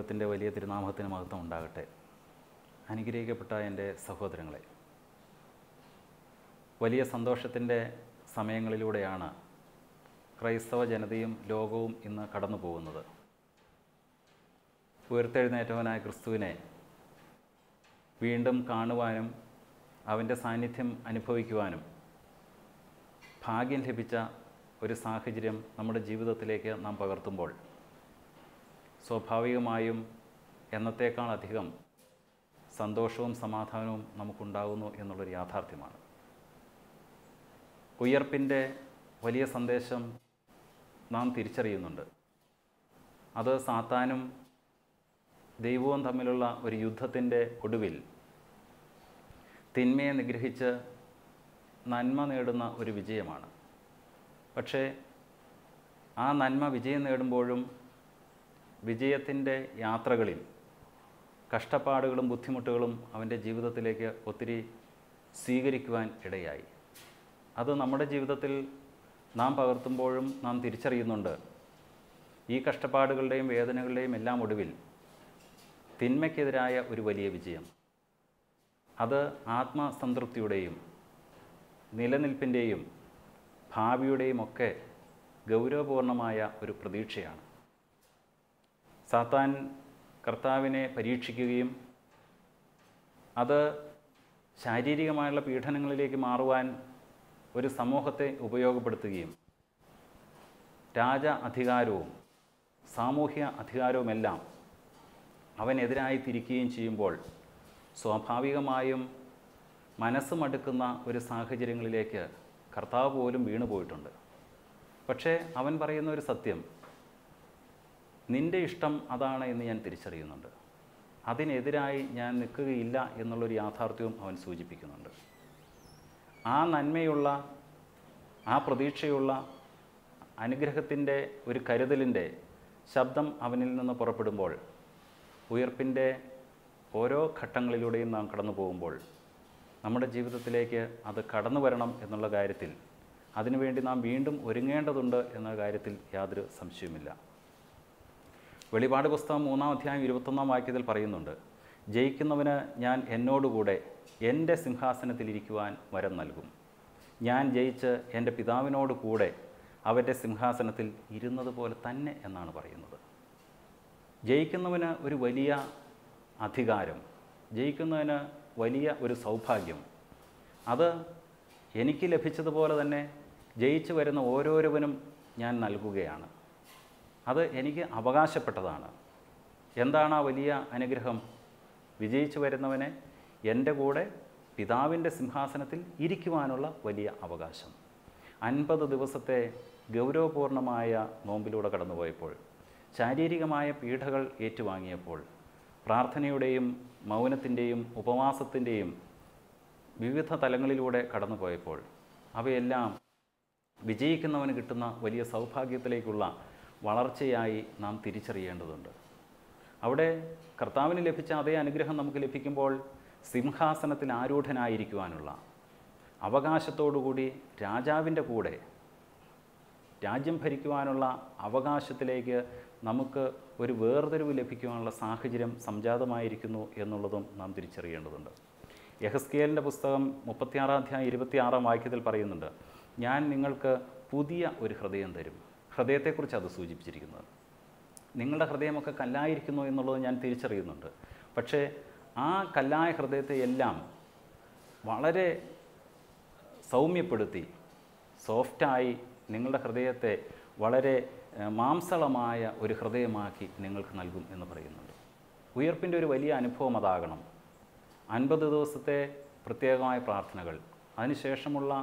ദൈവത്തിൻ്റെ വലിയ തിരുനാമത്തിന് മഹത്വം ഉണ്ടാകട്ടെ. അനുഗ്രഹിക്കപ്പെട്ട എൻ്റെ സഹോദരങ്ങളെ, വലിയ സന്തോഷത്തിൻ്റെ സമയങ്ങളിലൂടെയാണ് ക്രൈസ്തവ ജനതയും ലോകവും ഇന്ന് കടന്നു പോകുന്നത്. ഉയർത്തെഴുന്നേറ്റവനായ ക്രിസ്തുവിനെ വീണ്ടും കാണുവാനും അവൻ്റെ സാന്നിധ്യം അനുഭവിക്കുവാനും ഭാഗ്യം ലഭിച്ച ഒരു സാഹചര്യം നമ്മുടെ ജീവിതത്തിലേക്ക് നാം പകർത്തുമ്പോൾ സ്വാഭാവികമായും എന്നത്തേക്കാളധികം സന്തോഷവും സമാധാനവും നമുക്കുണ്ടാകുന്നു എന്നുള്ളൊരു യാഥാർത്ഥ്യമാണ്. ഉയർപ്പിൻ്റെ വലിയ സന്ദേശം നാം തിരിച്ചറിയുന്നുണ്ട്. അത് സാത്താനും ദൈവവും തമ്മിലുള്ള ഒരു യുദ്ധത്തിൻ്റെ ഒടുവിൽ തിന്മയെ നിഗ്രഹിച്ച് നന്മ നേടുന്ന ഒരു വിജയമാണ്. പക്ഷേ ആ നന്മ വിജയം നേടുമ്പോഴും വിജയത്തിൻ്റെ യാത്രകളിൽ കഷ്ടപ്പാടുകളും ബുദ്ധിമുട്ടുകളും അവൻ്റെ ജീവിതത്തിലേക്ക് ഒത്തിരി സ്വീകരിക്കുവാൻ ഇടയായി. അത് നമ്മുടെ ജീവിതത്തിൽ നാം പകർത്തുമ്പോഴും നാം തിരിച്ചറിയുന്നുണ്ട്. ഈ കഷ്ടപ്പാടുകളുടെയും വേദനകളുടെയും എല്ലാം ഒടുവിൽ തിന്മയ്ക്കെതിരായ ഒരു വലിയ വിജയം, അത് ആത്മസംതൃപ്തിയുടെയും നിലനിൽപ്പിൻ്റെയും ഭാവിയുടെയും ഒക്കെ ഗൗരവപൂർണമായ ഒരു പ്രതീക്ഷയാണ്. സാത്താൻ കർത്താവിനെ പരീക്ഷിക്കുകയും അത് ശാരീരികമായുള്ള പീഡനങ്ങളിലേക്ക് മാറുവാൻ ഒരു സമൂഹത്തെ ഉപയോഗപ്പെടുത്തുകയും രാജ അധികാരവും സാമൂഹ്യ അധികാരവുമെല്ലാം അവനെതിരായി തിരിക്കുകയും ചെയ്യുമ്പോൾ സ്വാഭാവികമായും മനസ്സ് മടുക്കുന്ന ഒരു സാഹചര്യങ്ങളിലേക്ക് കർത്താവ് പോലും വീണുപോയിട്ടുണ്ട്. പക്ഷേ അവൻ പറയുന്ന ഒരു സത്യം, നിൻ്റെ ഇഷ്ടം അതാണ് എന്ന് ഞാൻ തിരിച്ചറിയുന്നുണ്ട്, അതിനെതിരായി ഞാൻ നിൽക്കുകയില്ല എന്നുള്ളൊരു യാഥാർത്ഥ്യവും അവൻ സൂചിപ്പിക്കുന്നുണ്ട്. ആ നന്മയുള്ള, ആ പ്രതീക്ഷയുള്ള, അനുഗ്രഹത്തിൻ്റെ ഒരു കരുതലിൻ്റെ ശബ്ദം അവനിൽ നിന്ന് പുറപ്പെടുമ്പോൾ, ഉയർപ്പിൻ്റെ ഓരോ ഘട്ടങ്ങളിലൂടെയും നാം കടന്നു പോകുമ്പോൾ നമ്മുടെ ജീവിതത്തിലേക്ക് അത് കടന്നു വരണം എന്നുള്ള കാര്യത്തിൽ, അതിനുവേണ്ടി നാം വീണ്ടും ഒരുങ്ങേണ്ടതുണ്ട് എന്ന കാര്യത്തിൽ യാതൊരു സംശയവുമില്ല. വെളിപാട് പുസ്തകം 3-ാം അധ്യായം 21-ാം വാക്യത്തിൽ പറയുന്നുണ്ട്, ജയിക്കുന്നവന് ഞാൻ എന്നോടുകൂടെ എൻ്റെ സിംഹാസനത്തിലിരിക്കുവാൻ വരം നൽകും. ഞാൻ ജയിച്ച് എൻ്റെ പിതാവിനോട് കൂടെ അവൻ്റെ സിംഹാസനത്തിൽ ഇരുന്നത് പോലെ തന്നെ എന്നാണ് പറയുന്നത്. ജയിക്കുന്നവന് ഒരു വലിയ അധികാരം, ജയിക്കുന്നതിന് വലിയ ഒരു സൗഭാഗ്യം, അത് എനിക്ക് ലഭിച്ചതുപോലെ തന്നെ ജയിച്ചു വരുന്ന ഓരോരുവനും ഞാൻ നൽകുകയാണ്. അത് എനിക്ക് അവകാശപ്പെട്ടതാണ്. എന്താണ് ആ വലിയ അനുഗ്രഹം? വിജയിച്ചു വരുന്നവനെ എൻ്റെ കൂടെ പിതാവിൻ്റെ സിംഹാസനത്തിൽ ഇരിക്കുവാനുള്ള വലിയ അവകാശം. 50 ദിവസത്തെ ഗൗരവപൂർണമായ നോമ്പിലൂടെ കടന്നുപോയപ്പോൾ, ശാരീരികമായ പീഡകൾ ഏറ്റുവാങ്ങിയപ്പോൾ, പ്രാർത്ഥനയുടെയും മൗനത്തിൻ്റെയും ഉപവാസത്തിൻ്റെയും വിവിധ തലങ്ങളിലൂടെ കടന്നുപോയപ്പോൾ, അവയെല്ലാം വിജയിക്കുന്നവന് കിട്ടുന്ന വലിയ സൗഭാഗ്യത്തിലേക്കുള്ള വളർച്ചയായി നാം തിരിച്ചറിയേണ്ടതുണ്ട്. അവിടെ കർത്താവിന് ലഭിച്ച അതേ അനുഗ്രഹം നമുക്ക് ലഭിക്കുമ്പോൾ സിംഹാസനത്തിൽ ആരൂഢനായിരിക്കുവാനുള്ള അവകാശത്തോടുകൂടി രാജാവിൻ്റെ കൂടെ രാജ്യം ഭരിക്കുവാനുള്ള അവകാശത്തിലേക്ക് നമുക്ക് ഒരു വേർതിരിവ് ലഭിക്കുവാനുള്ള സാഹചര്യം സംജാതമായിരിക്കുന്നു എന്നുള്ളതും നാം തിരിച്ചറിയേണ്ടതുണ്ട്. യെഹെസ്കേലിൻ്റെ പുസ്തകം 36-ാം അധ്യായം 26-ാം വാക്യത്തിൽ പറയുന്നുണ്ട്, ഞാൻ നിങ്ങൾക്ക് പുതിയ ഒരു ഹൃദയം തരും. ഹൃദയത്തെക്കുറിച്ച് അത് സൂചിപ്പിച്ചിരിക്കുന്നത്. നിങ്ങളുടെ ഹൃദയമൊക്കെ കല്ലായിരിക്കുന്നു എന്നുള്ളത് ഞാൻ തിരിച്ചറിയുന്നുണ്ട്. പക്ഷേ ആ കല്ലായ ഹൃദയത്തെ എല്ലാം വളരെ സൗമ്യപ്പെടുത്തി, സോഫ്റ്റായി നിങ്ങളുടെ ഹൃദയത്തെ വളരെ മാംസളമായ ഒരു ഹൃദയമാക്കി നിങ്ങൾക്ക് നൽകും എന്ന് പറയുന്നുണ്ട്. ഉയർപ്പിൻ്റെ ഒരു വലിയ അനുഭവം അതാകണം. 50 ദിവസത്തെ പ്രത്യേകമായ പ്രാർത്ഥനകൾ, അതിനുശേഷമുള്ള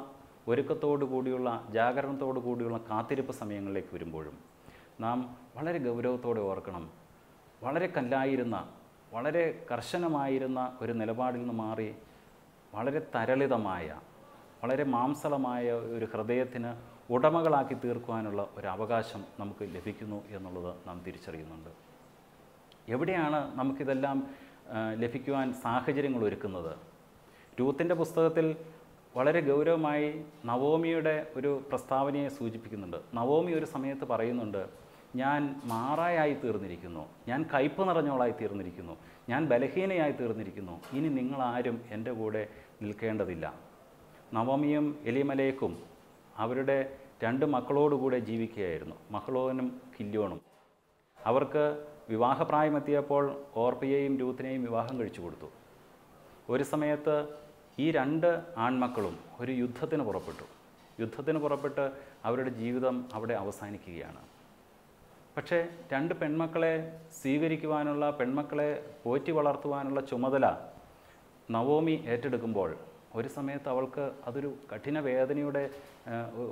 ഒരുക്കത്തോടു കൂടിയുള്ള, ജാഗരണത്തോടു കൂടിയുള്ള കാത്തിരിപ്പ് സമയങ്ങളിലേക്ക് വരുമ്പോഴും നാം വളരെ ഗൗരവത്തോടെ ഓർക്കണം, വളരെ കല്ലായിരുന്ന, വളരെ കർശനമായിരുന്ന ഒരു നിലപാടിൽ നിന്ന് മാറി വളരെ തരളിതമായ, വളരെ മാംസളമായ ഒരു ഹൃദയത്തിന് ഉടമകളാക്കി തീർക്കുവാനുള്ള ഒരു അവകാശം നമുക്ക് ലഭിക്കുന്നു എന്നുള്ളത് നാം തിരിച്ചറിയുന്നുണ്ട്. എവിടെയാണ് നമുക്കിതെല്ലാം ലഭിക്കുവാൻ സാഹചര്യങ്ങൾ ഒരുക്കുന്നത്? രൂത്തിൻ്റെ പുസ്തകത്തിൽ വളരെ ഗൗരവമായി നവോമിയുടെ ഒരു പ്രസ്താവനയെ സൂചിപ്പിക്കുന്നുണ്ട്. നവോമി ഒരു സമയത്ത് പറയുന്നുണ്ട്, ഞാൻ മാറായായി തീർന്നിരിക്കുന്നു, ഞാൻ കയ്പ് നിറഞ്ഞവളായി തീർന്നിരിക്കുന്നു, ഞാൻ ബലഹീനയായി തീർന്നിരിക്കുന്നു, ഇനി നിങ്ങളാരും എൻ്റെ കൂടെ നിൽക്കേണ്ടതില്ല. നവോമിയും എലിമലേക്കും അവരുടെ 2 മക്കളോടുകൂടെ ജീവിക്കുകയായിരുന്നു, മഹ്ലോനും കില്യോണും. അവർക്ക് വിവാഹപ്രായമെത്തിയപ്പോൾ ഓർപ്പയെയും രൂത്തിനെയും വിവാഹം കഴിച്ചു കൊടുത്തു. ഒരു സമയത്ത് ഈ 2 ആൺമക്കളും ഒരു യുദ്ധത്തിന് പുറപ്പെട്ട് അവരുടെ ജീവിതം അവിടെ അവസാനിക്കുകയാണ്. പക്ഷേ 2 പെൺമക്കളെ സ്വീകരിക്കുവാനുള്ള, പെൺമക്കളെ പോറ്റി വളർത്തുവാനുള്ള ചുമതല നവോമി ഏറ്റെടുക്കുമ്പോൾ ഒരു സമയത്ത് അവൾക്ക് അതൊരു കഠിന വേദനയുടെ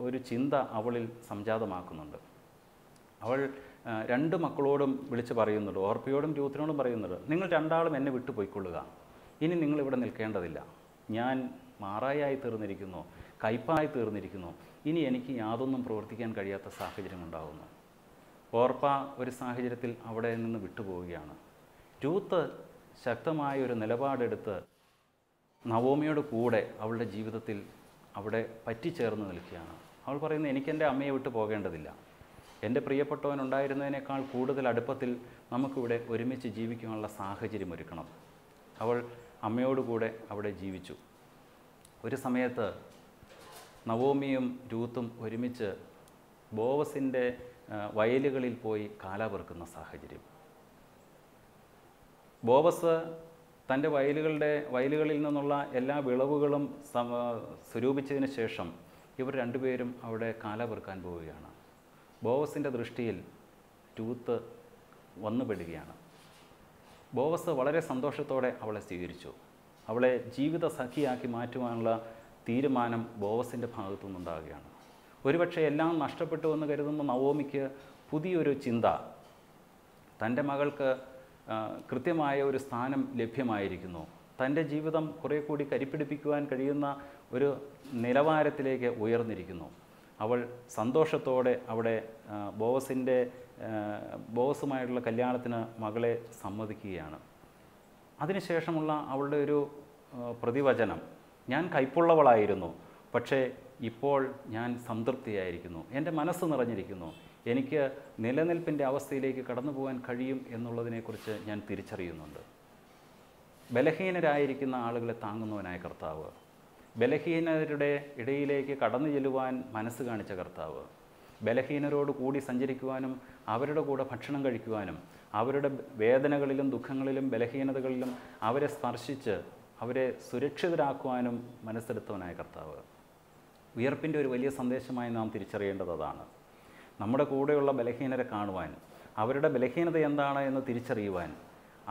ഒരു ചിന്ത അവളിൽ സംജാതമാക്കുന്നുണ്ട്. അവൾ 2 മക്കളോടും വിളിച്ച് പറയുന്നുണ്ട്, ഓർപ്പയോടും രൂത്തിനോടും പറയുന്നുണ്ട്, നിങ്ങൾ 2 ആളും എന്നെ വിട്ടു പോയിക്കൊള്ളുക, ഇനി നിങ്ങളിവിടെ നിൽക്കേണ്ടതില്ല, ഞാൻ മാറായായി തീർന്നിരിക്കുന്നു, കയ്പായി തീർന്നിരിക്കുന്നു, ഇനി എനിക്ക് യാതൊന്നും പ്രവർത്തിക്കാൻ കഴിയാത്ത സാഹചര്യം ഉണ്ടാകുന്നു. ഓർപ്പ ഒരു സാഹചര്യത്തിൽ അവിടെ നിന്ന് വിട്ടുപോവുകയാണ്. രൂത്ത് ശക്തമായ ഒരു നിലപാടെടുത്ത് നവോമിയോട് കൂടെ അവളുടെ ജീവിതത്തിൽ അവിടെ പറ്റിച്ചേർന്ന് നിൽക്കുകയാണ്. അവൾ പറയുന്നത്, എനിക്കെൻ്റെ അമ്മയെ വിട്ടു പോകേണ്ടതില്ല, എൻ്റെ പ്രിയപ്പെട്ടവൻ ഉണ്ടായിരുന്നതിനേക്കാൾ കൂടുതൽ അടുപ്പത്തിൽ നമുക്കിവിടെ ഒരുമിച്ച് ജീവിക്കാനുള്ള സാഹചര്യം ഒരുക്കണം. അവൾ അമ്മയോടുകൂടെ അവിടെ ജീവിച്ചു. ഒരു സമയത്ത് നവോമിയും രൂത്തും ഒരുമിച്ച് ബോവസിൻ്റെ വയലുകളിൽ പോയി കാല പെറുക്കുന്ന സാഹചര്യം. ബോവസ് തൻ്റെ വയലുകളിൽ നിന്നുള്ള എല്ലാ വിളവുകളും സ്വരൂപിച്ചതിന് ശേഷം ഇവർ 2 പേരും അവിടെ കാല പെറുക്കാൻ പോവുകയാണ്. ബോവസിൻ്റെ ദൃഷ്ടിയിൽ രൂത്ത് വന്നുപെടുകയാണ്. ബോവസ് വളരെ സന്തോഷത്തോടെ അവളെ സ്വീകരിച്ചു. അവളെ ജീവിത സഖിയാക്കി മാറ്റുവാനുള്ള തീരുമാനം ബോവസിൻ്റെ ഭാഗത്തു നിന്നുണ്ടാകുകയാണ്. ഒരുപക്ഷെ എല്ലാം നഷ്ടപ്പെട്ടു എന്ന് കരുതുന്ന നവോമിക്ക് പുതിയൊരു ചിന്ത, തൻ്റെ മകൾക്ക് കൃത്യമായ ഒരു സ്ഥാനം ലഭ്യമായിരിക്കുന്നു, തൻ്റെ ജീവിതം കുറേ കൂടി കരിപ്പിടിപ്പിക്കുവാൻ കഴിയുന്ന ഒരു നിലവാരത്തിലേക്ക് ഉയർന്നിരിക്കുന്നു. അവൾ സന്തോഷത്തോടെ അവിടെ ബോവസുമായിട്ടുള്ള കല്യാണത്തിന് മകളെ സമ്മതിക്കുകയാണ്. അതിനുശേഷമുള്ള അവളുടെ ഒരു പ്രതിവചനം, ഞാൻ കയ്പുള്ളവളായിരുന്നു, പക്ഷേ ഇപ്പോൾ ഞാൻ സംതൃപ്തിയായിരിക്കുന്നു, എൻ്റെ മനസ്സ് നിറഞ്ഞിരിക്കുന്നു, എനിക്ക് നിലനിൽപ്പിൻ്റെ അവസ്ഥയിലേക്ക് കടന്നു പോകാൻ കഴിയും എന്നുള്ളതിനെക്കുറിച്ച് ഞാൻ തിരിച്ചറിയുന്നുണ്ട്. ബലഹീനരായിരിക്കുന്ന ആളുകളെ താങ്ങുന്നവനായ കർത്താവ്, ബലഹീനരുടെ ഇടയിലേക്ക് കടന്നു ചെല്ലുവാൻ മനസ്സ് കാണിച്ച കർത്താവ്, ബലഹീനരോട് കൂടി സഞ്ചരിക്കുവാനും അവരുടെ കൂടെ ഭക്ഷണം കഴിക്കുവാനും അവരുടെ വേദനകളിലും ദുഃഖങ്ങളിലും ബലഹീനതകളിലും അവരെ സ്പർശിച്ച് അവരെ സുരക്ഷിതരാക്കുവാനും മനസ്സെടുത്തവനായ കർത്താവ്. ഉയർപ്പിൻ്റെ ഒരു വലിയ സന്ദേശമായി നാം തിരിച്ചറിയേണ്ടത് അതാണ്. നമ്മുടെ കൂടെയുള്ള ബലഹീനരെ കാണുവാൻ, അവരുടെ ബലഹീനത എന്താണ് എന്ന് തിരിച്ചറിയുവാൻ,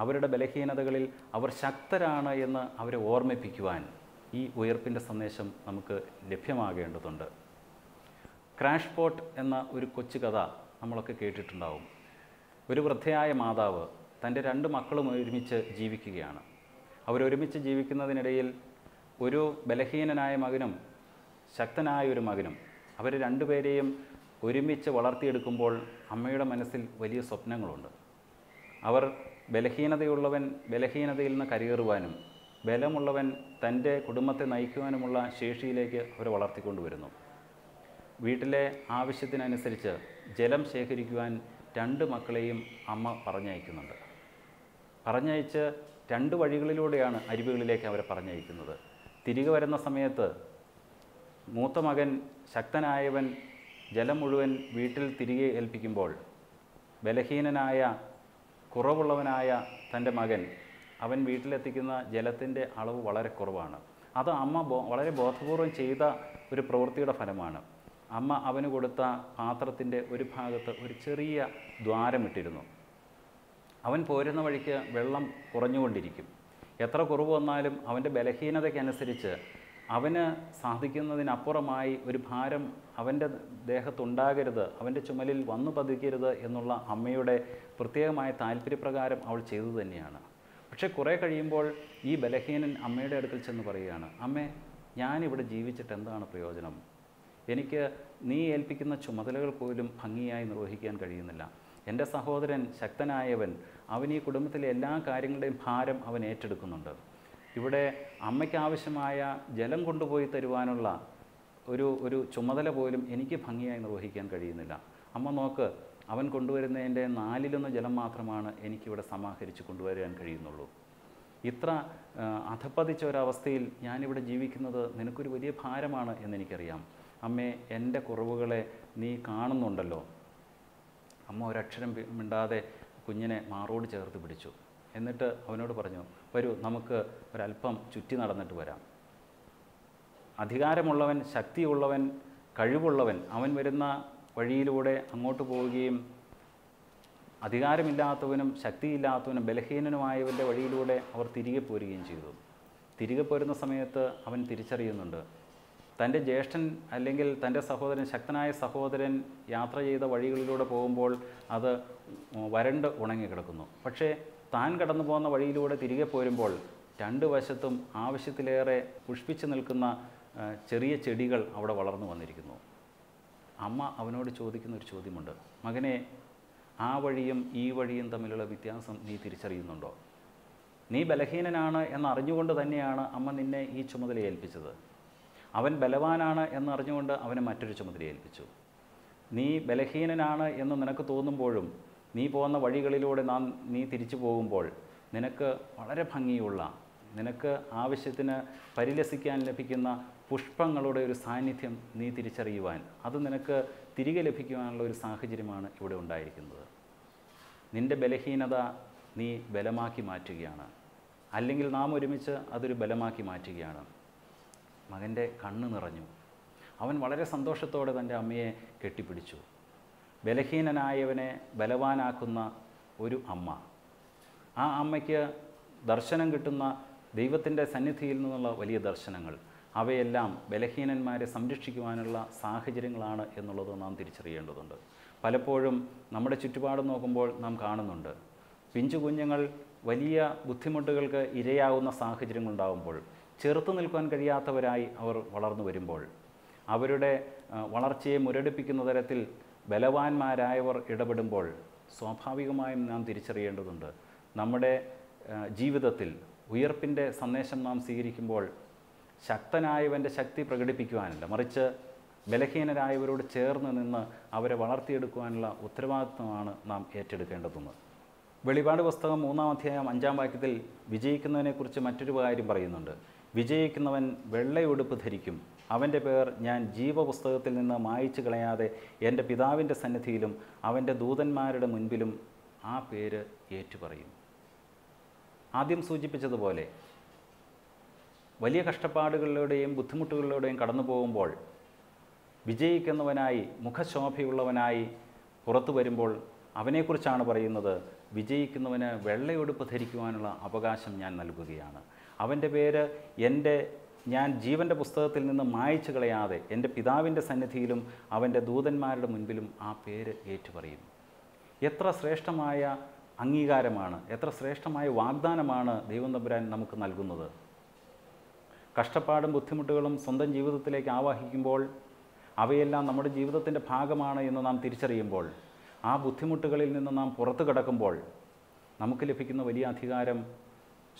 അവരുടെ ബലഹീനതകളിൽ അവർ ശക്തരാണ് എന്ന് അവരെ ഓർമ്മിപ്പിക്കുവാൻ ഈ ഉയർപ്പിൻ്റെ സന്ദേശം നമുക്ക് ലഭ്യമാകേണ്ടതുണ്ട്. ക്രാഷ് പോട്ട് എന്ന ഒരു കൊച്ചു കഥ നമ്മളൊക്കെ കേട്ടിട്ടുണ്ടാവും. ഒരു വൃദ്ധയായ മാതാവ് തൻ്റെ 2 മക്കളും ഒരുമിച്ച് ജീവിക്കുകയാണ്. അവരൊരുമിച്ച് ജീവിക്കുന്നതിനിടയിൽ ഒരു ബലഹീനനായ മകനും ശക്തനായ ഒരു മകനും, അവർ 2 പേരെയും ഒരുമിച്ച് വളർത്തിയെടുക്കുമ്പോൾ അമ്മയുടെ മനസ്സിൽ വലിയ സ്വപ്നങ്ങളുണ്ട്. അവർ ബലഹീനതയുള്ളവൻ ബലഹീനതയിൽ നിന്ന് കരകയറുവാനും ബലമുള്ളവൻ തൻ്റെ കുടുംബത്തെ നയിക്കുവാനുമുള്ള ശേഷിയിലേക്ക് അവരെ വളർത്തിക്കൊണ്ടുവരുന്നു. വീട്ടിലെ ആവശ്യത്തിനനുസരിച്ച് ജലം ശേഖരിക്കുവാൻ 2 മക്കളെയും അമ്മ പറഞ്ഞയക്കുന്നുണ്ട്. പറഞ്ഞയച്ച് 2 വഴികളിലൂടെയാണ് അരുവികളിലേക്ക് അവരെ പറഞ്ഞയക്കുന്നത്. തിരികെ വരുന്ന സമയത്ത് മൂത്ത മകൻ ശക്തനായവൻ ജലം മുഴുവൻ വീട്ടിൽ തിരികെ ഏൽപ്പിക്കുമ്പോൾ ബലഹീനനായ കുറവുള്ളവനായ തൻ്റെ മകൻ അവൻ വീട്ടിലെത്തിക്കുന്ന ജലത്തിൻ്റെ അളവ് വളരെ കുറവാണ്. അത് അമ്മ വളരെ ബോധപൂർവം ചെയ്ത ഒരു പ്രവൃത്തിയുടെ ഫലമാണ്. അമ്മ അവന് കൊടുത്ത പാത്രത്തിൻ്റെ ഒരു ഭാഗത്ത് ഒരു ചെറിയ ദ്വാരമിട്ടിരുന്നു. അവൻ പോരുന്ന വഴിക്ക് വെള്ളം കുറഞ്ഞുകൊണ്ടിരിക്കും. എത്ര കുറവ് വന്നാലും അവൻ്റെ ബലഹീനതയ്ക്കനുസരിച്ച് അവന് സാധിക്കുന്നതിനപ്പുറമായി ഒരു ഭാരം അവൻ്റെ ദേഹത്തുണ്ടാകരുത്, അവൻ്റെ ചുമലിൽ വന്നു പതിക്കരുത് എന്നുള്ള അമ്മയുടെ പ്രത്യേകമായ താല്പര്യപ്രകാരം അവൾ ചെയ്തു തന്നെയാണ്. പക്ഷേ കുറേ കഴിയുമ്പോൾ ഈ ബലഹീനൻ അമ്മയുടെ അടുക്കൽ ചെന്ന് പറയുകയാണ്, അമ്മേ, ഞാനിവിടെ ജീവിച്ചിട്ട് എന്താണ് പ്രയോജനം? എനിക്ക് നീ ഏൽപ്പിക്കുന്ന ചുമതലകൾ പോലും ഭംഗിയായി നിർവഹിക്കാൻ കഴിയുന്നില്ല. എൻ്റെ സഹോദരൻ ശക്തനായവൻ, അവൻ ഈ കുടുംബത്തിലെ എല്ലാ കാര്യങ്ങളുടെയും ഭാരം അവൻ ഏറ്റെടുക്കുന്നുണ്ട്. ഇവിടെ അമ്മയ്ക്ക് ആവശ്യമായ ജലം കൊണ്ടുപോയി തരുവാനുള്ള ഒരു ചുമതല പോലും എനിക്ക് ഭംഗിയായി നിർവഹിക്കാൻ കഴിയുന്നില്ല. അമ്മ നോക്ക്, അവൻ കൊണ്ടുവരുന്നതിൻ്റെ 4/1 ജലം മാത്രമാണ് എനിക്കിവിടെ സമാഹരിച്ച് കൊണ്ടുവരാൻ കഴിയുന്നുള്ളൂ. ഇത്ര അധപ്പതിച്ച ഒരവസ്ഥയിൽ ഞാനിവിടെ ജീവിക്കുന്നത് നിനക്കൊരു വലിയ ഭാരമാണ് എന്നെനിക്കറിയാം. അമ്മേ, എൻ്റെ കുറവുകളെ നീ കാണുന്നുണ്ടല്ലോ. അമ്മ ഒരക്ഷരം മിണ്ടാതെ കുഞ്ഞിനെ മാറോട് ചേർത്ത് പിടിച്ചു. എന്നിട്ട് അവനോട് പറഞ്ഞു, വരൂ, നമുക്ക് ഒരല്പം ചുറ്റി നടന്നിട്ട് വരാം. അധികാരമുള്ളവൻ, ശക്തിയുള്ളവൻ, കഴിവുള്ളവൻ അവൻ വരുന്ന വഴിയിലൂടെ അങ്ങോട്ട് പോവുകയും അധികാരമില്ലാത്തവനും ശക്തിയില്ലാത്തവനും ബലഹീനനുമായവൻ്റെ വഴിയിലൂടെ അവർ തിരികെ പോരുകയും ചെയ്തു. തിരികെ പോരുന്ന സമയത്ത് അവൻ തിരിച്ചറിയുന്നുണ്ട്, തൻ്റെ ജ്യേഷ്ഠൻ അല്ലെങ്കിൽ തൻ്റെ സഹോദരൻ, ശക്തനായ സഹോദരൻ യാത്ര ചെയ്ത വഴികളിലൂടെ പോകുമ്പോൾ അത് വരണ്ട് ഉണങ്ങിക്കിടക്കുന്നു. പക്ഷേ താൻ കടന്നു പോകുന്ന വഴിയിലൂടെ തിരികെ പോരുമ്പോൾ 2 വശത്തും ആവശ്യത്തിലേറെ പുഷ്പിച്ച് നിൽക്കുന്ന ചെറിയ ചെടികൾ അവിടെ വളർന്നു വന്നിരിക്കുന്നു. അമ്മ അവനോട് ചോദിക്കുന്ന ഒരു ചോദ്യമുണ്ട്, മകനെ, ആ വഴിയും ഈ വഴിയും തമ്മിലുള്ള വ്യത്യാസം നീ തിരിച്ചറിയുന്നുണ്ടോ? നീ ബലഹീനനാണ് എന്നറിഞ്ഞുകൊണ്ട് തന്നെയാണ് അമ്മ നിന്നെ ഈ ചുമതല ഏൽപ്പിച്ചത്. അവൻ ബലവാനാണ് എന്നറിഞ്ഞുകൊണ്ട് അവനെ മറ്റൊരു ചുമതല ഏൽപ്പിച്ചു. നീ ബലഹീനനാണ് എന്ന് നിനക്ക് തോന്നുമ്പോഴും നീ പോകുന്ന വഴികളിലൂടെ നീ തിരിച്ചു പോകുമ്പോൾ നിനക്ക് വളരെ ഭംഗിയുള്ള, നിനക്ക് ആവശ്യത്തിന് പരിലസിക്കാൻ ലഭിക്കുന്ന പുഷ്പങ്ങളുടെ ഒരു സാന്നിധ്യം നീ തിരിച്ചറിയുവാൻ, അത് നിനക്ക് തിരികെ ലഭിക്കുവാനുള്ള ഒരു സാഹചര്യമാണ് ഇവിടെ ഉണ്ടായിരിക്കുന്നത്. നിൻ്റെ ബലഹീനത നീ ബലമാക്കി മാറ്റുകയാണ്, അല്ലെങ്കിൽ നാം ഒരുമിച്ച് അതൊരു ബലമാക്കി മാറ്റുകയാണ്. മകൻ്റെ കണ്ണ് നിറഞ്ഞു. അവൻ വളരെ സന്തോഷത്തോടെ തൻ്റെ അമ്മയെ കെട്ടിപ്പിടിച്ചു. ബലഹീനനായവനെ ബലവാനാക്കുന്ന ഒരു അമ്മ. ആ അമ്മയ്ക്ക് ദർശനം കിട്ടുന്ന ദൈവത്തിൻ്റെ സന്നിധിയിൽ നിന്നുള്ള വലിയ ദർശനങ്ങൾ, അവയെല്ലാം ബലഹീനന്മാരെ സംരക്ഷിക്കുവാനുള്ള സാഹചര്യങ്ങളാണ് എന്നുള്ളത് നാം തിരിച്ചറിയേണ്ടതുണ്ട്. പലപ്പോഴും നമ്മുടെ ചുറ്റുപാടും നോക്കുമ്പോൾ നാം കാണുന്നുണ്ട്, പിഞ്ചു കുഞ്ഞുങ്ങൾ വലിയ ബുദ്ധിമുട്ടുകൾക്ക് ഇരയാവുന്ന സാഹചര്യങ്ങളുണ്ടാകുമ്പോൾ, ചെറുത്തു നിൽക്കാൻ കഴിയാത്തവരായി അവർ വളർന്നു വരുമ്പോൾ, അവരുടെ വളർച്ചയെ മുരടിപ്പിക്കുന്ന തരത്തിൽ ബലവാന്മാരായവർ ഇടപെടുമ്പോൾ സ്വാഭാവികമായും നാം തിരിച്ചറിയേണ്ടതുണ്ട്, നമ്മുടെ ജീവിതത്തിൽ ഉയർപ്പിൻ്റെ സന്ദേശം നാം സ്വീകരിക്കുമ്പോൾ ശക്തനായവൻ്റെ ശക്തി പ്രകടിപ്പിക്കുവാനല്ല, മറിച്ച് ബലഹീനരായവരോട് ചേർന്ന് നിന്ന് അവരെ വളർത്തിയെടുക്കുവാനുള്ള ഉത്തരവാദിത്വമാണ് നാം ഏറ്റെടുക്കേണ്ടതെന്ന്. വെളിപാട് പുസ്തകം 3-ാം അധ്യായം 5-ാം വാക്യത്തിൽ വിജയിക്കുന്നതിനെക്കുറിച്ച് മറ്റൊരു കാര്യം പറയുന്നുണ്ട്. വിജയിക്കുന്നവൻ വെള്ളയുടുപ്പ് ധരിക്കും, അവൻ്റെ പേർ ഞാൻ ജീവപുസ്തകത്തിൽ നിന്ന് മായിച്ചു കളയാതെ എൻ്റെ പിതാവിൻ്റെ സന്നിധിയിലും അവൻ്റെ ദൂതന്മാരുടെ മുൻപിലും ആ പേര് ഏറ്റുപറയും. ആദ്യം സൂചിപ്പിച്ചതുപോലെ വലിയ കഷ്ടപ്പാടുകളിലൂടെയും ബുദ്ധിമുട്ടുകളിലൂടെയും കടന്നു പോകുമ്പോൾ വിജയിക്കുന്നവനായി, മുഖശോഭയുള്ളവനായി പുറത്തു വരുമ്പോൾ അവനെക്കുറിച്ചാണ് പറയുന്നത്, വിജയിക്കുന്നവന് വെള്ളയുടുപ്പ് ധരിക്കുവാനുള്ള അവകാശം ഞാൻ നൽകുകയാണ്. അവൻ്റെ പേര് ഞാൻ ജീവൻ്റെ പുസ്തകത്തിൽ നിന്ന് മായിച്ചു കളയാതെ എൻ്റെ പിതാവിൻ്റെ സന്നിധിയിലും അവൻ്റെ ദൂതന്മാരുടെ മുൻപിലും ആ പേര് ഏറ്റുപറയും. എത്ര ശ്രേഷ്ഠമായ അംഗീകാരമാണ്, എത്ര ശ്രേഷ്ഠമായ വാഗ്ദാനമാണ് ദൈവം തമ്പുരാൻ നമുക്ക് നൽകുന്നത്. കഷ്ടപ്പാടും ബുദ്ധിമുട്ടുകളും സ്വന്തം ജീവിതത്തിലേക്ക് ആവാഹിക്കുമ്പോൾ, അവയെല്ലാം നമ്മുടെ ജീവിതത്തിൻ്റെ ഭാഗമാണ് എന്ന് നാം തിരിച്ചറിയുമ്പോൾ, ആ ബുദ്ധിമുട്ടുകളിൽ നിന്ന് നാം പുറത്തു കടക്കുമ്പോൾ നമുക്ക് ലഭിക്കുന്ന വലിയ അധികാരം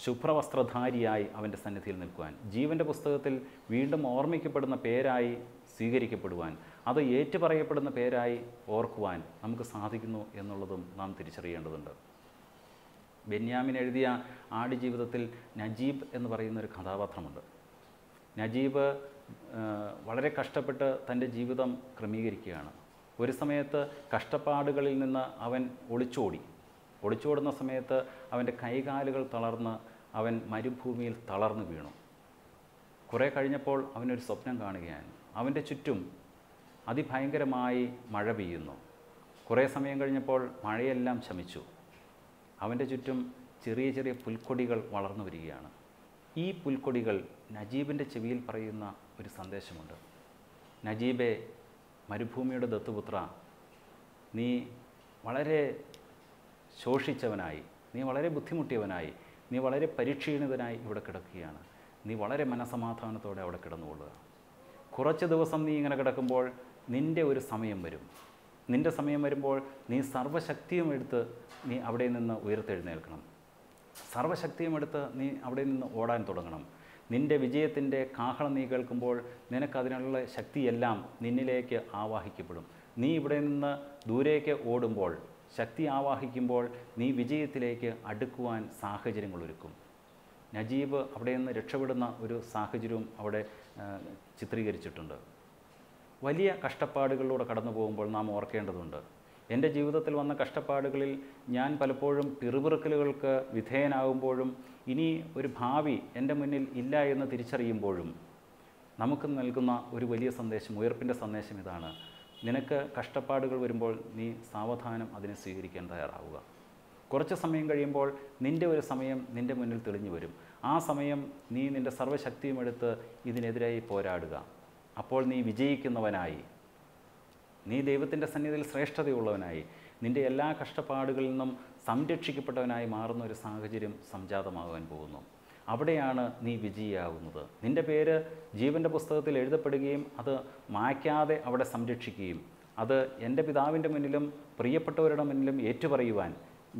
ശുഭ്രവസ്ത്രധാരിയായി അവൻ്റെ സന്നിധിയിൽ നിൽക്കുവാൻ, ജീവൻ്റെ പുസ്തകത്തിൽ വീണ്ടും ഓർമ്മിക്കപ്പെടുന്ന പേരായി സ്വീകരിക്കപ്പെടുവാൻ, അത് ഏറ്റുപറയപ്പെടുന്ന പേരായി ഓർക്കുവാൻ നമുക്ക് സാധിക്കുന്നു എന്നുള്ളതും നാം തിരിച്ചറിയേണ്ടതുണ്ട്. ബെന്യാമിൻ എഴുതിയ ആടുജീവിതത്തിൽ നജീബ് എന്ന് പറയുന്നൊരു കഥാപാത്രമുണ്ട്. നജീബ് വളരെ കഷ്ടപ്പെട്ട് തൻ്റെ ജീവിതം ക്രമീകരിക്കുകയാണ്. ഒരു സമയത്ത് കഷ്ടപ്പാടുകളിൽ നിന്ന് അവൻ ഒളിച്ചോടുന്ന സമയത്ത് അവൻ്റെ കൈകാലുകൾ തളർന്ന് അവൻ മരുഭൂമിയിൽ തളർന്നു വീണു. കുറേ കഴിഞ്ഞപ്പോൾ അവനൊരു സ്വപ്നം കാണുകയാണ്. അവൻ്റെ ചുറ്റും അതിഭയങ്കരമായി മഴ പെയ്യുന്നു. കുറേ സമയം കഴിഞ്ഞപ്പോൾ മഴയെല്ലാം ശമിച്ചു. അവൻ്റെ ചുറ്റും ചെറിയ ചെറിയ പുൽക്കൊടികൾ വളർന്നു വരികയാണ്. ഈ പുൽക്കൊടികൾ നജീബിൻ്റെ ചെവിയിൽ പറയുന്ന ഒരു സന്ദേശമുണ്ട്. നജീബെ, മരുഭൂമിയുടെ ദത്തുപുത്ര, നീ വളരെ ശോഷിച്ചവനായി, നീ വളരെ ബുദ്ധിമുട്ടിയവനായി, നീ വളരെ പരിക്ഷീണിതനായി ഇവിടെ കിടക്കുകയാണ്. നീ വളരെ മനസമാധാനത്തോടെ അവിടെ കിടന്നുകൊള്ളുക. കുറച്ച് ദിവസം നീ ഇങ്ങനെ കിടക്കുമ്പോൾ നിൻ്റെ ഒരു സമയം വരും. നിൻ്റെ സമയം വരുമ്പോൾ നീ സർവ്വശക്തിയും എടുത്ത് നീ അവിടെ നിന്ന് ഉയർത്തെഴുന്നേൽക്കണം. സർവ്വശക്തിയും എടുത്ത് നീ അവിടെ നിന്ന് ഓടാൻ തുടങ്ങണം. നിൻ്റെ വിജയത്തിൻ്റെ കാഹളം നീ കേൾക്കുമ്പോൾ നിനക്കതിനുള്ള ശക്തിയെല്ലാം നിന്നിലേക്ക് ആവാഹിക്കപ്പെടും. നീ ഇവിടെ നിന്ന് ദൂരേക്ക് ഓടുമ്പോൾ, ശക്തി ആവാഹിക്കുമ്പോൾ നീ വിജയത്തിലേക്ക് അടുക്കുവാൻ സാഹചര്യങ്ങളൊരുക്കും. നജീബ് അവിടെ നിന്ന് രക്ഷപ്പെടുന്ന ഒരു സാഹചര്യവും അവിടെ ചിത്രീകരിച്ചിട്ടുണ്ട്. വലിയ കഷ്ടപ്പാടുകളിലൂടെ കടന്നു പോകുമ്പോൾ നാം ഓർക്കേണ്ടതുണ്ട്, എൻ്റെ ജീവിതത്തിൽ വന്ന കഷ്ടപ്പാടുകളിൽ ഞാൻ പലപ്പോഴും പിറുപിറുക്കലുകൾക്ക് വിധേയനാകുമ്പോഴും ഇനി ഒരു ഭാവി എൻ്റെ മുന്നിൽ ഇല്ല എന്ന് തിരിച്ചറിയുമ്പോഴും നമുക്ക് നൽകുന്ന ഒരു വലിയ സന്ദേശം, ഉയർപ്പിൻ്റെ സന്ദേശം ഇതാണ്: നിനക്ക് കഷ്ടപ്പാടുകൾ വരുമ്പോൾ നീ സാവധാനം അതിനെ സ്വീകരിക്കാൻ തയ്യാറാവുക. കുറച്ച് സമയം കഴിയുമ്പോൾ നിൻ്റെ ഒരു സമയം നിൻ്റെ മുന്നിൽ തെളിഞ്ഞു വരും. ആ സമയം നീ നിൻ്റെ സർവ്വശക്തിയും എടുത്ത് ഇതിനെതിരായി പോരാടുക. അപ്പോൾ നീ വിജയിക്കുന്നവനായി, നീ ദൈവത്തിൻ്റെ സന്നിധിയിൽ ശ്രേഷ്ഠതയുള്ളവനായി, നിൻ്റെ എല്ലാ കഷ്ടപ്പാടുകളിൽ നിന്നും സംരക്ഷിക്കപ്പെട്ടവനായി മാറുന്ന ഒരു സാഹചര്യം സംജാതമാകാൻ പോകുന്നു. അവിടെയാണ് നീ വിജയിയാകുന്നത്. നിൻ്റെ പേര് ജീവൻ്റെ പുസ്തകത്തിൽ എഴുതപ്പെടുകയും അത് മായ്ക്കാതെ അവിടെ സംരക്ഷിക്കുകയും അത് എൻ്റെ പിതാവിൻ്റെ മുന്നിലും പ്രിയപ്പെട്ടവരുടെ മുന്നിലും ഏറ്റുപറയുവാൻ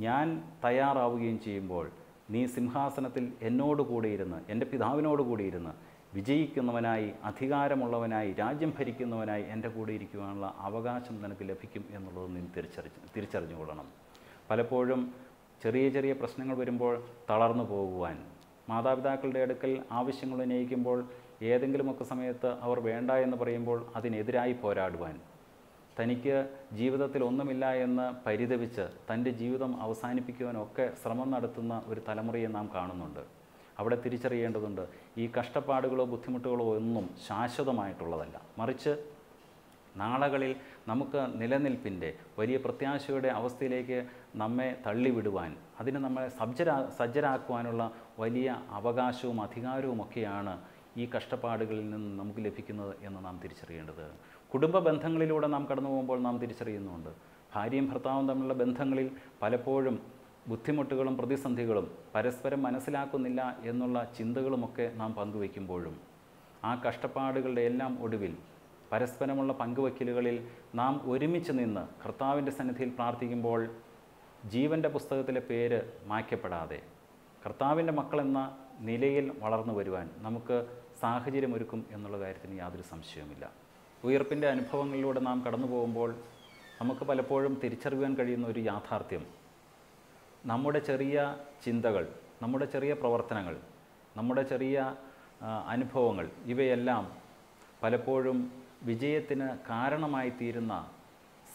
ഞാൻ തയ്യാറാവുകയും ചെയ്യുമ്പോൾ നീ സിംഹാസനത്തിൽ എന്നോട് കൂടിയിരുന്ന്, എൻ്റെ പിതാവിനോട് കൂടിയിരുന്ന് വിജയിക്കുന്നവനായി, അധികാരമുള്ളവനായി, രാജ്യം ഭരിക്കുന്നവനായി എൻ്റെ കൂടെ ഇരിക്കുവാനുള്ള അവകാശം നിനക്ക് ലഭിക്കും എന്നുള്ളത് നീ തിരിച്ചറിഞ്ഞുകൊള്ളണം. പലപ്പോഴും ചെറിയ ചെറിയ പ്രശ്നങ്ങൾ വരുമ്പോൾ തളർന്നു പോകുവാൻ, മാതാപിതാക്കളുടെ അടുക്കൽ ആവശ്യങ്ങൾ ഉന്നയിക്കുമ്പോൾ ഏതെങ്കിലുമൊക്കെ സമയത്ത് അവർ വേണ്ട എന്ന് പറയുമ്പോൾ അതിനെതിരായി പോരാടുവാൻ, തനിക്ക് ജീവിതത്തിൽ ഒന്നുമില്ല എന്ന് പരിതപിച്ച് തൻ്റെ ജീവിതം അവസാനിപ്പിക്കുവാനൊക്കെ ശ്രമം നടത്തുന്ന ഒരു തലമുറയെ നാം കാണുന്നുണ്ട്. അവിടെ തിരിച്ചറിയേണ്ടതുണ്ട്, ഈ കഷ്ടപ്പാടുകളോ ബുദ്ധിമുട്ടുകളോ ഒന്നും ശാശ്വതമായിട്ടുള്ളതല്ല. മറിച്ച് നാളുകളിൽ നമുക്ക് നിലനിൽപ്പിൻ്റെ വലിയ പ്രത്യാശയുടെ അവസ്ഥയിലേക്ക് നമ്മെ തള്ളിവിടുവാൻ, അതിന് നമ്മളെ സജ്ജരാക്കുവാനുള്ള വലിയ അവകാശവും അധികാരവുമൊക്കെയാണ് ഈ കഷ്ടപ്പാടുകളിൽ നിന്ന് നമുക്ക് ലഭിക്കുന്നത് എന്ന് നാം തിരിച്ചറിയേണ്ടത്. കുടുംബ ബന്ധങ്ങളിലൂടെ നാം കടന്നു പോകുമ്പോൾ നാം തിരിച്ചറിയുന്നുണ്ട്, ഭാര്യയും ഭർത്താവും തമ്മിലുള്ള ബന്ധങ്ങളിൽ പലപ്പോഴും ബുദ്ധിമുട്ടുകളും പ്രതിസന്ധികളും പരസ്പരം മനസ്സിലാക്കുന്നില്ല എന്നുള്ള ചിന്തകളുമൊക്കെ നാം പങ്കുവയ്ക്കുമ്പോഴും ആ കഷ്ടപ്പാടുകളുടെ എല്ലാം ഒടുവിൽ പരസ്പരമുള്ള പങ്കുവയ്ക്കലുകളിൽ നാം ഒരുമിച്ച് നിന്ന് കർത്താവിൻ്റെ സന്നിധിയിൽ പ്രാർത്ഥിക്കുമ്പോൾ ജീവൻ്റെ പുസ്തകത്തിലെ പേര് മായ്ക്കപ്പെടാതെ കർത്താവിൻ്റെ മക്കളെന്ന നിലയിൽ വളർന്നു വരുവാൻ നമുക്ക് സാഹചര്യമൊരുക്കും എന്നുള്ള കാര്യത്തിന് യാതൊരു സംശയവുമില്ല. ഉയർപ്പിൻ്റെ അനുഭവങ്ങളിലൂടെ നാം കടന്നു പോകുമ്പോൾ നമുക്ക് പലപ്പോഴും തിരിച്ചറിയാൻ കഴിയുന്ന ഒരു യാഥാർത്ഥ്യം, നമ്മുടെ ചെറിയ ചിന്തകൾ, നമ്മുടെ ചെറിയ പ്രവർത്തനങ്ങൾ, നമ്മുടെ ചെറിയ അനുഭവങ്ങൾ, ഇവയെല്ലാം പലപ്പോഴും വിജയത്തിന് കാരണമായി തീരുന്ന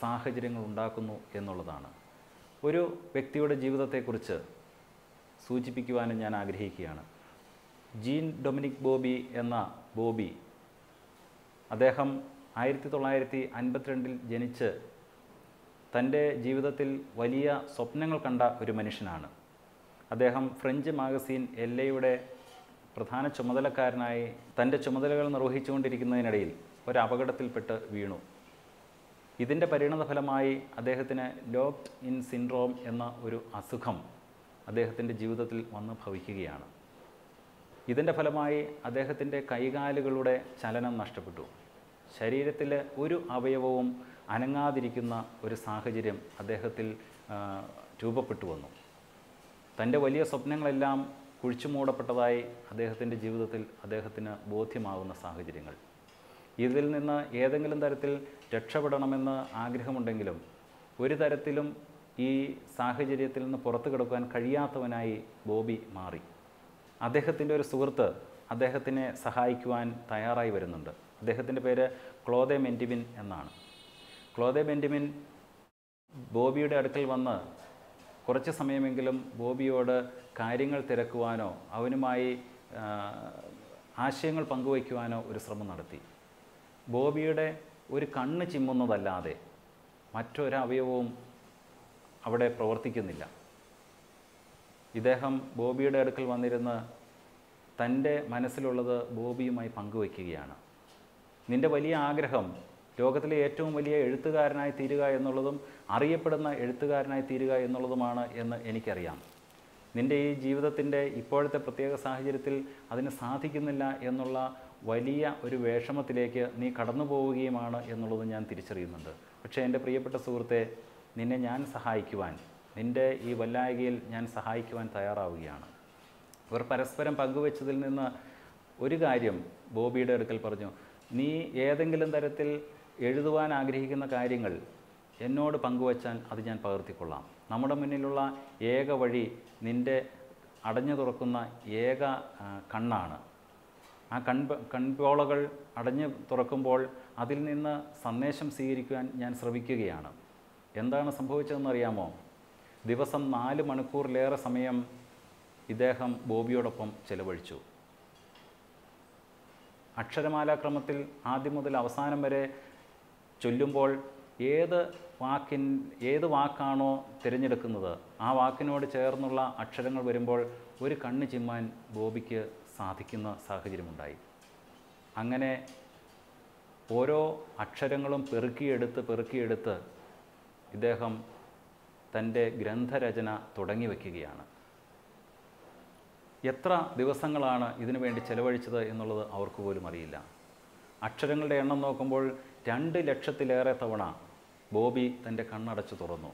സാഹചര്യങ്ങൾ ഉണ്ടാക്കുന്നു എന്നുള്ളതാണ്. ഒരു വ്യക്തിയുടെ ജീവിതത്തെക്കുറിച്ച് സൂചിപ്പിക്കുവാനും ഞാൻ ആഗ്രഹിക്കുകയാണ്. ജീൻ ഡൊമിനിക് ബോബി എന്ന ബോബി, അദ്ദേഹം 1952 ജനിച്ച് തൻ്റെ ജീവിതത്തിൽ വലിയ സ്വപ്നങ്ങൾ കണ്ട ഒരു മനുഷ്യനാണ്. അദ്ദേഹം ഫ്രഞ്ച് മാഗസീൻ എല്ലയുടെ പ്രധാന ചുമതലക്കാരനായി തൻ്റെ ചുമതലകൾ നിർവഹിച്ചുകൊണ്ടിരിക്കുന്നതിനിടയിൽ ഒരു അപകടത്തിൽപ്പെട്ട് വീണു. ഇതിൻ്റെ പരിണതഫലമായി അദ്ദേഹത്തിന് ലോക്ക്ഡ് ഇൻ സിൻഡ്രോം എന്ന ഒരു അസുഖം അദ്ദേഹത്തിൻ്റെ ജീവിതത്തിൽ വന്ന് ഭവിക്കുകയാണ്. ഇതിൻ്റെ ഫലമായി അദ്ദേഹത്തിൻ്റെ കൈകാലുകളുടെ ചലനം നഷ്ടപ്പെട്ടു. ശരീരത്തിൽ ഒരു അവയവവും അനങ്ങാതിരിക്കുന്ന ഒരു സാഹചര്യം അദ്ദേഹത്തിൽ രൂപപ്പെട്ടു വന്നു. തൻ്റെ വലിയ സ്വപ്നങ്ങളെല്ലാം കുഴിച്ചുമൂടപ്പെട്ടതായി അദ്ദേഹത്തിൻ്റെ ജീവിതത്തിൽ അദ്ദേഹത്തിന് ബോധ്യമാകുന്ന സാഹചര്യങ്ങൾ. ഇതിൽ നിന്ന് ഏതെങ്കിലും തരത്തിൽ രക്ഷപ്പെടണമെന്ന് ആഗ്രഹമുണ്ടെങ്കിലും ഒരു തരത്തിലും ഈ സാഹചര്യത്തിൽ നിന്ന് പുറത്തു കിടക്കാൻ കഴിയാത്തവനായി ബോബി മാറി. അദ്ദേഹത്തിൻ്റെ ഒരു സുഹൃത്ത് അദ്ദേഹത്തിനെ സഹായിക്കുവാൻ തയ്യാറായി വരുന്നുണ്ട്. അദ്ദേഹത്തിൻ്റെ പേര് ക്ലോദെ ബെന്റമിൻ എന്നാണ്. ക്ലോദെ ബെന്റമിൻ ബോബിയുടെ അടുക്കൽ വന്ന് കുറച്ച് സമയമെങ്കിലും ബോബിയോട് കാര്യങ്ങൾ തിരക്കുവാനോ അവനുമായി ആശയങ്ങൾ പങ്കുവയ്ക്കുവാനോ ഒരു ശ്രമം നടത്തി. ബോബിയുടെ ഒരു കണ്ണ് ചിമ്മുന്നതല്ലാതെ മറ്റൊരവയവവും അവിടെ പ്രവർത്തിക്കുന്നില്ല. ഇദ്ദേഹം ബോബിയുടെ അടുക്കൽ വന്നിരുന്ന് തൻ്റെ മനസ്സിലുള്ളത് ബോബിയുമായി പങ്കുവയ്ക്കുകയാണ്. നിൻ്റെ വലിയ ആഗ്രഹം ലോകത്തിലെ ഏറ്റവും വലിയ എഴുത്തുകാരനായി തീരുക എന്നുള്ളതും അറിയപ്പെടുന്ന എഴുത്തുകാരനായി തീരുക എന്നുള്ളതുമാണ് എന്ന് എനിക്കറിയാം. നിൻ്റെ ഈ ജീവിതത്തിൻ്റെ ഇപ്പോഴത്തെ പ്രത്യേക സാഹചര്യത്തിൽ അതിന് സാധിക്കുന്നില്ല എന്നുള്ള വലിയ ഒരു വിഷമത്തിലേക്ക് നീ കടന്നു പോവുകയുമാണ് എന്നുള്ളത് ഞാൻ തിരിച്ചറിയുന്നുണ്ട്. പക്ഷേ എൻ്റെ പ്രിയപ്പെട്ട സുഹൃത്തെ, നിന്നെ ഞാൻ സഹായിക്കുവാൻ, നിൻ്റെ ഈ വല്ലായ്കയിൽ ഞാൻ സഹായിക്കുവാൻ തയ്യാറാവുകയാണ്. ഇവർ പരസ്പരം പങ്കുവെച്ചതിൽ നിന്ന് ഒരു കാര്യം ബോബിയുടെ അടുക്കൽ പറഞ്ഞു, നീ ഏതെങ്കിലും തരത്തിൽ എഴുതുവാൻ ആഗ്രഹിക്കുന്ന കാര്യങ്ങൾ എന്നോട് പങ്കുവച്ചാൽ അത് ഞാൻ പകർത്തിക്കൊള്ളാം. നമ്മുടെ മുന്നിലുള്ള ഏക വഴി നിൻ്റെ അടഞ്ഞു തുറക്കുന്ന ഏക കണ്ണാണ്. ആ കൺപോളകൾ അടഞ്ഞു തുറക്കുമ്പോൾ അതിൽ നിന്ന് സന്ദേശം സ്വീകരിക്കുവാൻ ഞാൻ ശ്രമിക്കുകയാണ്. എന്താണ് സംഭവിച്ചതെന്നറിയാമോ? ദിവസം 4 മണിക്കൂറിലേറെ സമയം ഇദ്ദേഹം ബോബിയോടൊപ്പം ചെലവഴിച്ചു. അക്ഷരമാലാക്രമത്തിൽ ആദ്യം മുതൽ അവസാനം വരെ ചൊല്ലുമ്പോൾ ഏത് വാക്കാണോ തിരഞ്ഞെടുക്കുന്നത് ആ വാക്കിനോട് ചേർന്നുള്ള അക്ഷരങ്ങൾ വരുമ്പോൾ ഒരു കണ്ണ് ചിമ്മാൻ ബോബിക്ക് സാധിക്കുന്ന സാഹചര്യമുണ്ടായി. അങ്ങനെ ഓരോ അക്ഷരങ്ങളും പെറുക്കിയെടുത്ത് ഇദ്ദേഹം തൻ്റെ ഗ്രന്ഥരചന തുടങ്ങി വയ്ക്കുകയാണ്. എത്ര ദിവസങ്ങളാണ് ഇതിനു വേണ്ടി ചെലവഴിച്ചത് എന്നുള്ളത് അവർക്ക് പോലും അറിയില്ല. അക്ഷരങ്ങളുടെ എണ്ണം നോക്കുമ്പോൾ 2 ലക്ഷത്തിലേറെ തവണ ബോബി തൻ്റെ കണ്ണടച്ചു തുറന്നു.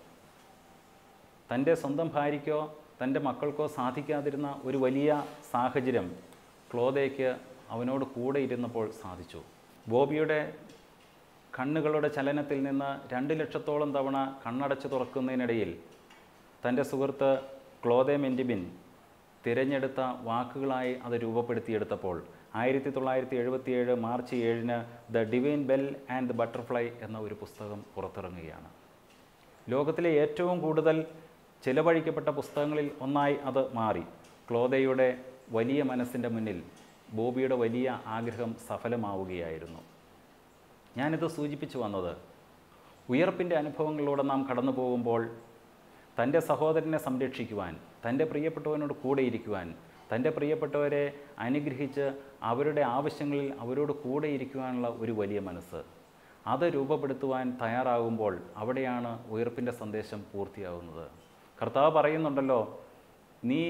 തൻ്റെ സ്വന്തം ഭാര്യയ്ക്കോ തൻ്റെ മക്കൾക്കോ സാധിക്കാതിരുന്ന ഒരു വലിയ സാഹചര്യം ക്ലോദയ്ക്ക് അവനോട് കൂടെ ഇരുന്നപ്പോൾ സാധിച്ചു. ബോബിയുടെ കണ്ണുകളുടെ ചലനത്തിൽ നിന്ന് 2 ലക്ഷത്തോളം തവണ കണ്ണടച്ചു തുറക്കുന്നതിനിടയിൽ തൻ്റെ സുഹൃത്ത് ക്ലോദെ മെൻഡിബിൻ തിരഞ്ഞെടുത്ത വാക്കുകളായി അത് രൂപപ്പെടുത്തിയെടുത്തപ്പോൾ 1977 March 7 the divine bell and the butterfly എന്ന ഒരു പുസ്തകം പുറത്തിറങ്ങുകയാണ്. ലോകത്തിലെ ഏറ്റവും കൂടുതൽ ചിലവഴിക്കപ്പെട്ട പുസ്തകങ്ങളിൽ ഒന്നായി അത് മാറി. ക്ലോദയുടെ വലിയ മനസ്സിൻ്റെ മുന്നിൽ ബോബിയുടെ വലിയ ആഗ്രഹം സഫലമാവുകയായിരുന്നു. ഞാനിത് സൂചിപ്പിച്ചു വന്നത്, ഉയർപ്പിൻ്റെ അനുഭവങ്ങളിലൂടെ നാം കടന്നു പോകുമ്പോൾ തൻ്റെ സഹോദരനെ സംരക്ഷിക്കുവാൻ, തൻ്റെ പ്രിയപ്പെട്ടവനോട് കൂടെയിരിക്കുവാൻ, തൻ്റെ പ്രിയപ്പെട്ടവരെ അനുഗ്രഹിച്ച് അവരുടെ ആവശ്യങ്ങളിൽ അവരോട് കൂടെയിരിക്കുവാനുള്ള ഒരു വലിയ മനസ്സ്, അത് രൂപപ്പെടുത്തുവാൻ തയ്യാറാകുമ്പോൾ അവിടെയാണ് ഉയർപ്പിൻ്റെ സന്ദേശം പൂർത്തിയാകുന്നത്. കർത്താവ് പറയുന്നുണ്ടല്ലോ, നീ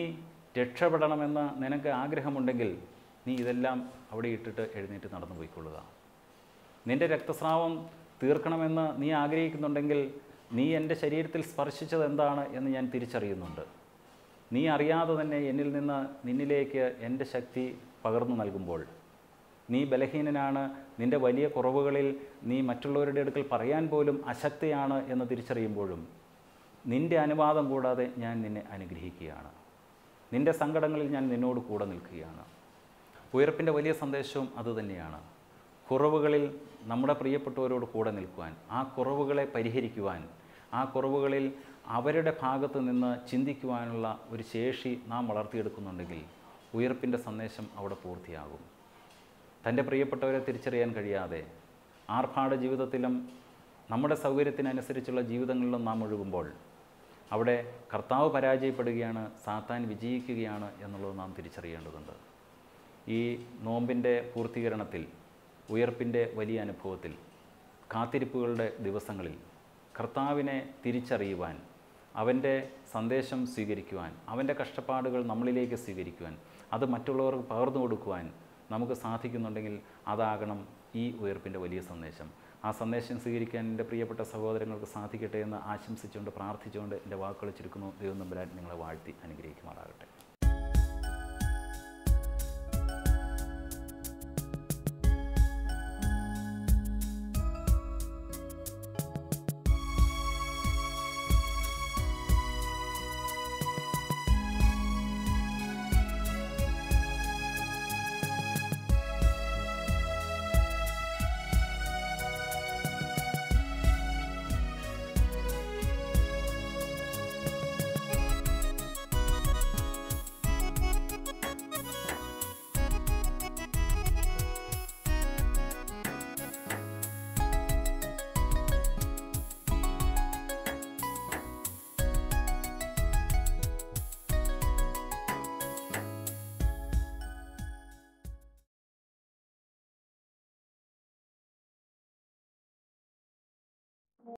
രക്ഷപ്പെടണമെന്ന് നിനക്ക് ആഗ്രഹമുണ്ടെങ്കിൽ നീ ഇതെല്ലാം അവിടെ ഇട്ടിട്ട് എഴുന്നേറ്റ് നടന്നു പോയിക്കൊള്ളുക. നിൻ്റെ രക്തസ്രാവം തീർക്കണമെന്ന് നീ ആഗ്രഹിക്കുന്നുണ്ടെങ്കിൽ നീ എൻ്റെ ശരീരത്തിൽ സ്പർശിച്ചത് എന്താണ് എന്ന് ഞാൻ തിരിച്ചറിയുന്നുണ്ട്. നീ അറിയാതെ തന്നെ എന്നിൽ നിന്ന് നിന്നിലേക്ക് എൻ്റെ ശക്തി പകർന്നു നൽകുമ്പോൾ, നീ ബലഹീനനാണ്, നിൻ്റെ വലിയ കുറവുകളിൽ നീ മറ്റുള്ളവരുടെ അടുക്കൽ പറയാൻ പോലും അശക്തയാണ് എന്ന് തിരിച്ചറിയുമ്പോഴും നിൻ്റെ അനുവാദം കൂടാതെ ഞാൻ നിന്നെ അനുഗ്രഹിക്കുകയാണ്. നിൻ്റെ സങ്കടങ്ങളിൽ ഞാൻ നിന്നോട് കൂടെ നിൽക്കുകയാണ്. ഉയർപ്പിൻ്റെ വലിയ സന്ദേശവും അതുതന്നെയാണ്. കുറവുകളിൽ നമ്മുടെ പ്രിയപ്പെട്ടവരോട് കൂടെ നിൽക്കുവാൻ, ആ കുറവുകളെ പരിഹരിക്കുവാൻ, ആ കുറവുകളിൽ അവരുടെ ഭാഗത്ത് നിന്ന് ചിന്തിക്കുവാനുള്ള ഒരു ശേഷി നാം വളർത്തിയെടുക്കുന്നുണ്ടെങ്കിൽ ഉയർപ്പിൻ്റെ സന്ദേശം അവിടെ പൂർത്തിയാകും. തൻ്റെ പ്രിയപ്പെട്ടവരെ തിരിച്ചറിയാൻ കഴിയാതെ ആർഭാട ജീവിതത്തിലും നമ്മുടെ സൗകര്യത്തിനനുസരിച്ചുള്ള ജീവിതങ്ങളിലും നാം ഒഴുകുമ്പോൾ അവിടെ കർത്താവ് പരാജയപ്പെടുകയാണ്, സാത്താൻ വിജയിക്കുകയാണ് എന്നുള്ളത് നാം തിരിച്ചറിയേണ്ടതുണ്ട്. ഈ നോമ്പിൻ്റെ പൂർത്തീകരണത്തിൽ, ഉയർപ്പിൻ്റെ വലിയ അനുഭവത്തിൽ, കാത്തിരിപ്പുകളുടെ ദിവസങ്ങളിൽ കർത്താവിനെ തിരിച്ചറിയുവാൻ, അവൻ്റെ സന്ദേശം സ്വീകരിക്കുവാൻ, അവൻ്റെ കഷ്ടപ്പാടുകൾ നമ്മളിലേക്ക് സ്വീകരിക്കുവാൻ, അത് മറ്റുള്ളവർക്ക് പകർന്നു കൊടുക്കുവാൻ നമുക്ക് സാധിക്കുന്നുണ്ടെങ്കിൽ അതാകണം ഈ ഉയർപ്പിൻ്റെ വലിയ സന്ദേശം. ആ സന്ദേശം സ്വീകരിക്കാൻ എൻ്റെ പ്രിയപ്പെട്ട സഹോദരങ്ങൾക്ക് സാധിക്കട്ടെ എന്ന് ആശംസിച്ചുകൊണ്ട് പ്രാർത്ഥിച്ചുകൊണ്ട് എൻ്റെ വാക്കുകൾ ചുരുക്കുന്നു. ദൈവം തമ്പുരാൻ നിങ്ങളെ വാഴ്ത്തി അനുഗ്രഹിക്കുമാറാകട്ടെ.